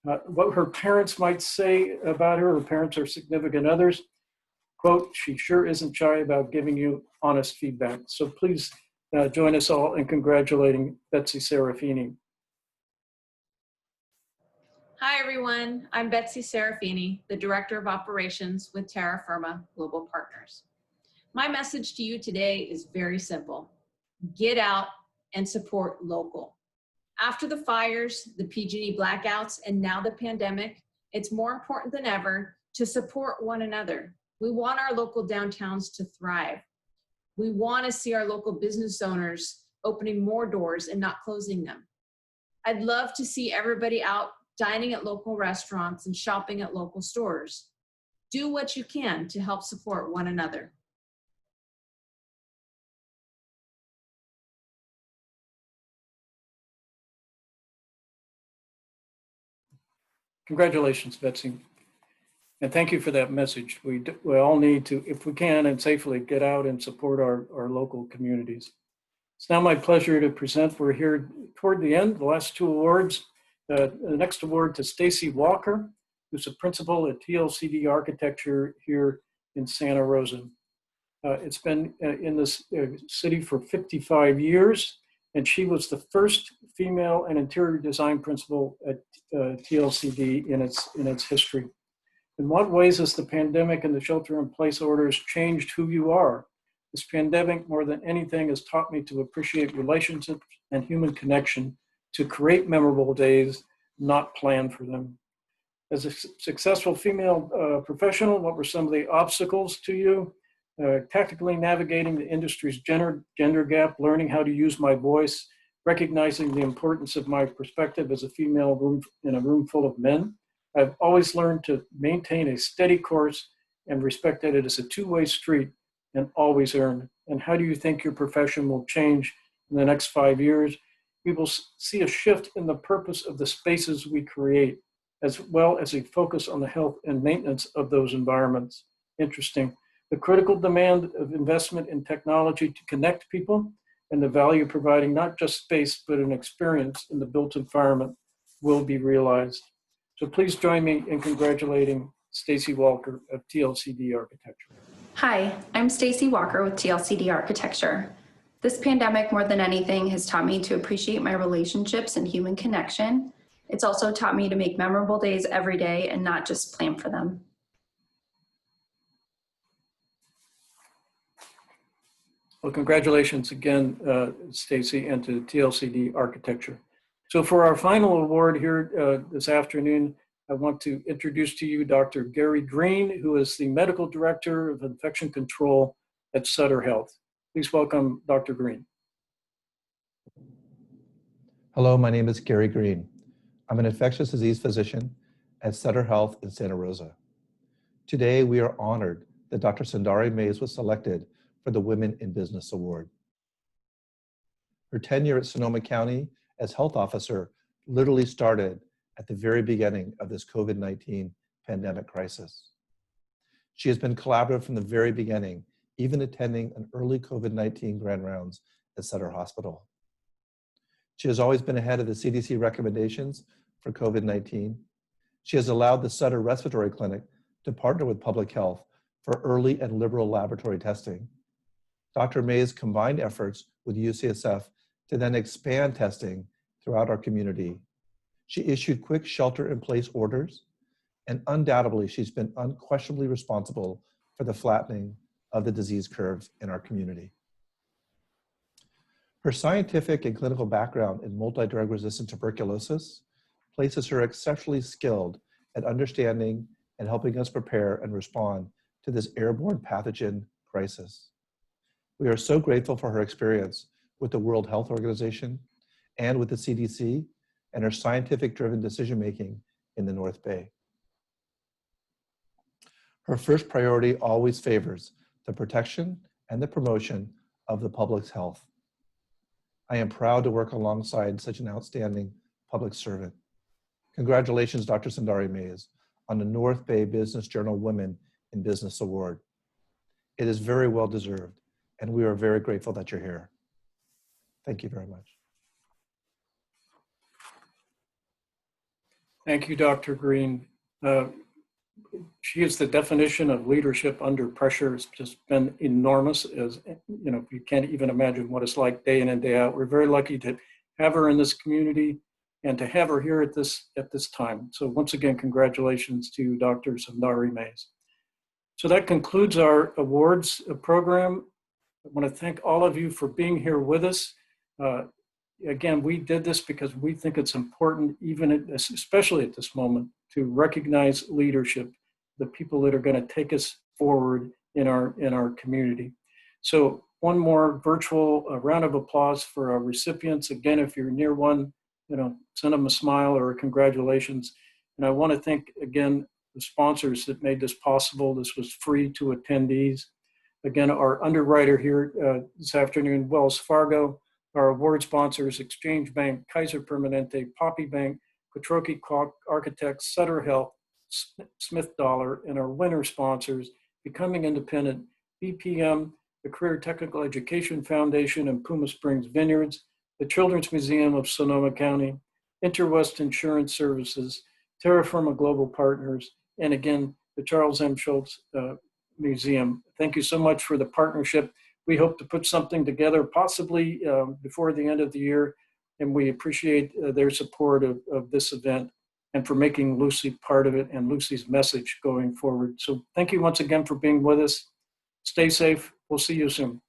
What her parents might say about her parents are significant others. Quote, she sure isn't shy about giving you honest feedback. So please join us all in congratulating Betsy Serafini. Hi, everyone. I'm Betsy Serafini, the Director of Operations with Terra Firma Global Partners. My message to you today is very simple. Get out and support local. After the fires, the PG&E blackouts, and now the pandemic, it's more important than ever to support one another. We want our local downtowns to thrive. We want to see our local business owners opening more doors and not closing them. I'd love to see everybody out dining at local restaurants and shopping at local stores. Do what you can to help support one another. Congratulations, Betsy. And thank you for that message. We all need to, if we can and safely, get out and support our local communities. It's now my pleasure to present, we're here toward the end, the last two awards. The next award to Stacey Walker, who's a principal at TLCD Architecture here in Santa Rosa. It's been in this city for 55 years, and she was the first female and interior design principal at TLCD in its history. In what ways has the pandemic and the shelter-in-place orders changed who you are? This pandemic, more than anything, has taught me to appreciate relationships and human connection, to create memorable days, not plan for them. As a successful female professional, what were some of the obstacles to you? Tactically navigating the industry's gender gap, learning how to use my voice, recognizing the importance of my perspective as a female in a room full of men. I've always learned to maintain a steady course and respect that it is a two-way street and always earned. And how do you think your profession will change in the next 5 years? We will see a shift in the purpose of the spaces we create, as well as a focus on the health and maintenance of those environments. Interesting. The critical demand of investment in technology to connect people and the value providing not just space, but an experience in the built environment will be realized. So please join me in congratulating Stacey Walker of TLCD Architecture. Hi, I'm Stacey Walker with TLCD Architecture. This pandemic, more than anything, has taught me to appreciate my relationships and human connection. It's also taught me to make memorable days every day and not just plan for them. Well, congratulations again, Stacey, and to TLCD Architecture. So for our final award here this afternoon, I want to introduce to you Dr. Gary Green, who is the Medical Director of Infection Control at Sutter Health. Please welcome Dr. Green. Hello, my name is Gary Green. I'm an infectious disease physician at Sutter Health in Santa Rosa. Today, we are honored that Dr. Sandara Maze was selected for the Women in Business Award. Her tenure at Sonoma County as health officer literally started at the very beginning of this COVID-19 pandemic crisis. She has been collaborative from the very beginning, even attending an early COVID-19 grand rounds at Sutter Hospital. She has always been ahead of the CDC recommendations for COVID-19. She has allowed the Sutter Respiratory Clinic to partner with public health for early and liberal laboratory testing. Dr. Maze combined efforts with UCSF to then expand testing throughout our community. She issued quick shelter-in-place orders, and undoubtedly she's been unquestionably responsible for the flattening of the disease curve in our community. Her scientific and clinical background in multi-drug resistant tuberculosis places her exceptionally skilled at understanding and helping us prepare and respond to this airborne pathogen crisis. We are so grateful for her experience with the World Health Organization and with the CDC and her scientific-driven decision-making in the North Bay. Her first priority always favors the protection and the promotion of the public's health. I am proud to work alongside such an outstanding public servant. Congratulations, Dr. Sandara Maze, on the North Bay Business Journal Women in Business Award. It is very well deserved, and we are very grateful that you're here. Thank you very much. Thank you, Dr. Green. She is the definition of leadership under pressure. It's just been enormous. As you know, you can't even imagine what it's like day in and day out. We're very lucky to have her in this community and to have her here at this time. So once again, congratulations to Dr. Sandara Maze. So that concludes our awards program. I want to thank all of you for being here with us. Again, we did this because we think it's important, especially at this moment, to recognize leadership, the people that are going to take us forward in our community. So one more virtual round of applause for our recipients. Again, if you're near one, send them a smile or a congratulations. And I want to thank again the sponsors that made this possible. This was free to attendees. Again, our underwriter here this afternoon, Wells Fargo. Our award sponsors, Exchange Bank, Kaiser Permanente, Poppy Bank, Quattrochi Architects, Sutter Health, Smith Dollar, and our winner sponsors, Becoming Independent, BPM, the Career Technical Education Foundation, and Puma Springs Vineyards, the Children's Museum of Sonoma County, InterWest Insurance Services, Terra Firma Global Partners, and again, the Charles M. Schultz Museum. Thank you so much for the partnership. We hope to put something together possibly before the end of the year, and we appreciate their support of this event and for making Lucy part of it and Lucy's message going forward. So thank you once again for being with us. Stay safe. We'll see you soon.